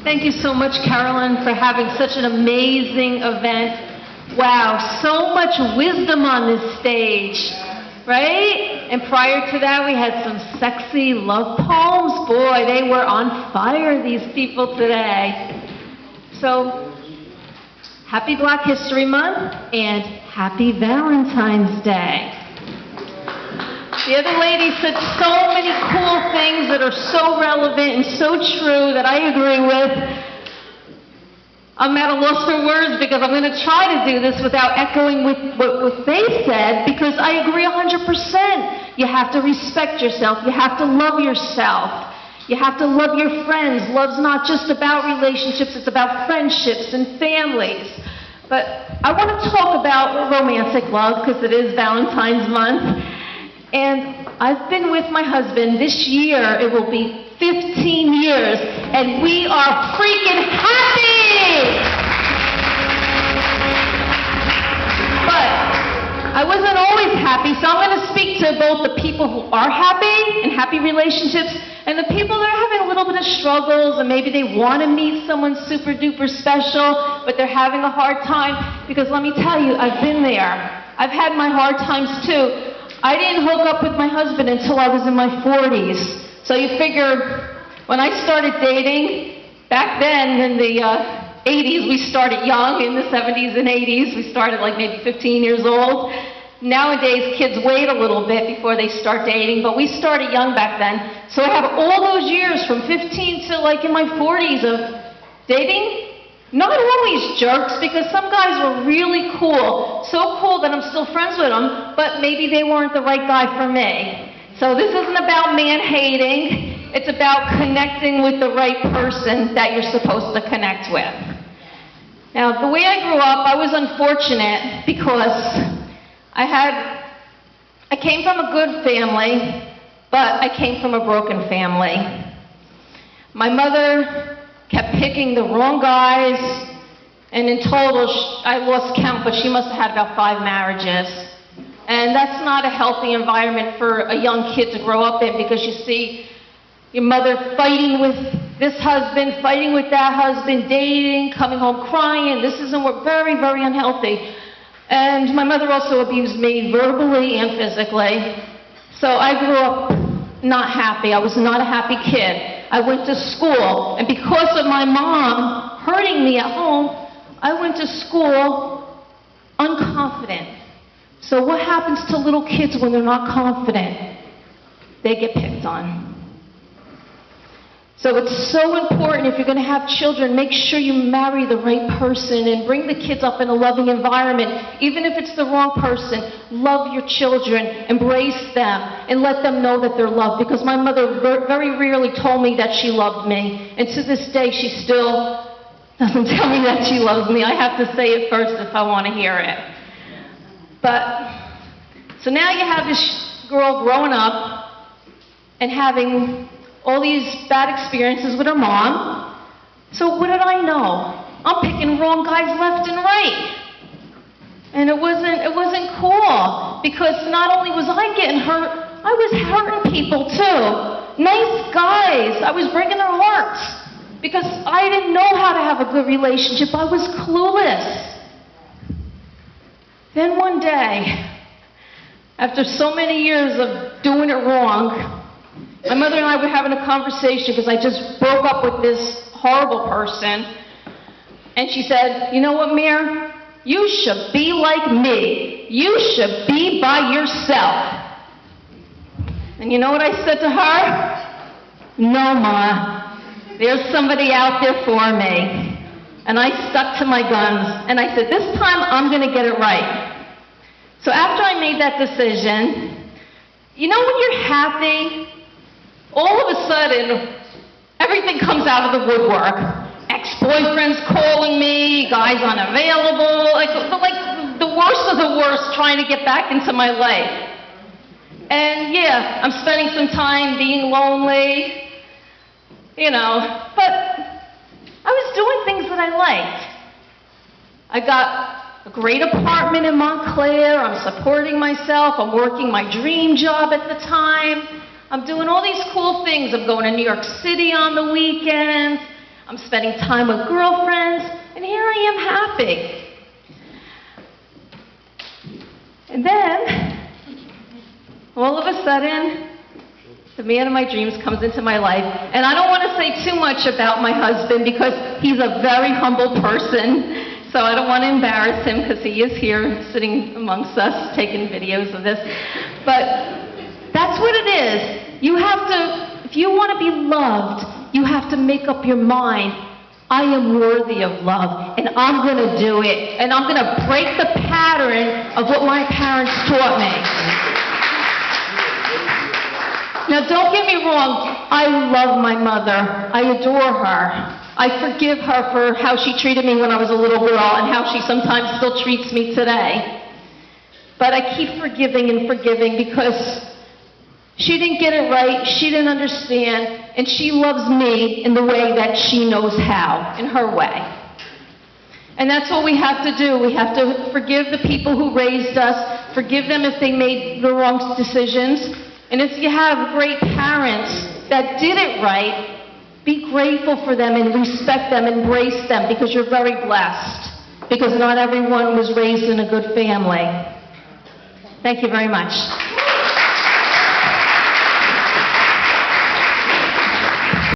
Thank you so much, Carolyn, for having such an amazing event. Wow, so much wisdom on this stage, right? And prior to that, we had some sexy love poems. Boy, they were on fire, these people today. So, happy Black History Month and happy Valentine's Day. The other lady said so many cool things that are so relevant and so true that I agree with. I'm at a loss for words because I'm going to try to do this without echoing what they said, because I agree 100%. You have to respect yourself. You have to love yourself. You have to love your friends. Love's not just about relationships, it's about friendships and families. But I want to talk about romantic love because it is Valentine's month. And I've been with my husband this year, it will be 15 years, and we are freaking happy! But I wasn't always happy, so I'm going to speak to both the people who are happy in happy relationships and the people that are having a little bit of struggles, and maybe they want to meet someone super duper special, but they're having a hard time. Because let me tell you, I've been there. I've had my hard times too. I didn't hook up with my husband until I was in my 40s. So you figure, when I started dating, back then in the 80s, we started young. In the 70s and 80s, we started like maybe 15 years old. Nowadays, kids wait a little bit before they start dating, but we started young back then. So I have all those years from 15 to like in my 40s of dating. Not always jerks, because some guys were really cool. So cool that I'm still friends with them, but maybe they weren't the right guy for me. So this isn't about man-hating. It's about connecting with the right person that you're supposed to connect with. Now, the way I grew up, I was unfortunate because I came from a good family, but I came from a broken family. My mother kept picking the wrong guys, and in total, I lost count, but she must have had about 5 marriages. And that's not a healthy environment for a young kid to grow up in, because you see your mother fighting with this husband, fighting with that husband, dating, coming home crying. This isn't very, very unhealthy. And my mother also abused me verbally and physically. So I grew up not happy. I was not a happy kid. I went to school, and because of my mom hurting me at home, I went to school unconfident. So what happens to little kids when they're not confident? They get picked on. So it's so important, if you're going to have children, make sure you marry the right person and bring the kids up in a loving environment. Even if it's the wrong person, love your children, embrace them, and let them know that they're loved. Because my mother very rarely told me that she loved me. And to this day, she still doesn't tell me that she loves me. I have to say it first if I want to hear it. So now you have this girl growing up and having all these bad experiences with her mom. So what did I know? I'm picking wrong guys left and right. And it wasn't cool, because not only was I getting hurt, I was hurting people too. Nice guys, I was breaking their hearts, because I didn't know how to have a good relationship. I was clueless. Then one day, after so many years of doing it wrong, my mother and I were having a conversation because I just broke up with this horrible person. And she said, "You know what, Mir? You should be like me. You should be by yourself." And you know what I said to her? "No, Ma. There's somebody out there for me." And I stuck to my guns. And I said, "This time I'm going to get it right." So after I made that decision, you know when you're happy, all of a sudden, everything comes out of the woodwork. Ex-boyfriends calling me, guys unavailable, like the worst of the worst trying to get back into my life. And yeah, I'm spending some time being lonely, but I was doing things that I liked. I got a great apartment in Montclair, I'm supporting myself, I'm working my dream job at the time. I'm doing all these cool things. I'm going to New York City on the weekends. I'm spending spending time with girlfriends, and here I am happy. And then, all of a sudden, the man of my dreams comes into my life. And I don't want to say too much about my husband because he's a very humble person. So I don't want to embarrass him because he is here sitting amongst us taking videos of this. But that's what it is. You have to, if you want to be loved, you have to make up your mind. I am worthy of love, and I'm going to do it. And I'm going to break the pattern of what my parents taught me. Now, don't get me wrong. I love my mother. I adore her. I forgive her for how she treated me when I was a little girl and how she sometimes still treats me today. But I keep forgiving and forgiving because she didn't get it right, she didn't understand, and she loves me in the way that she knows how, in her way. And that's what we have to do. We have to forgive the people who raised us, forgive them if they made the wrong decisions. And if you have great parents that did it right, be grateful for them and respect them, embrace them, because you're very blessed. Because not everyone was raised in a good family. Thank you very much.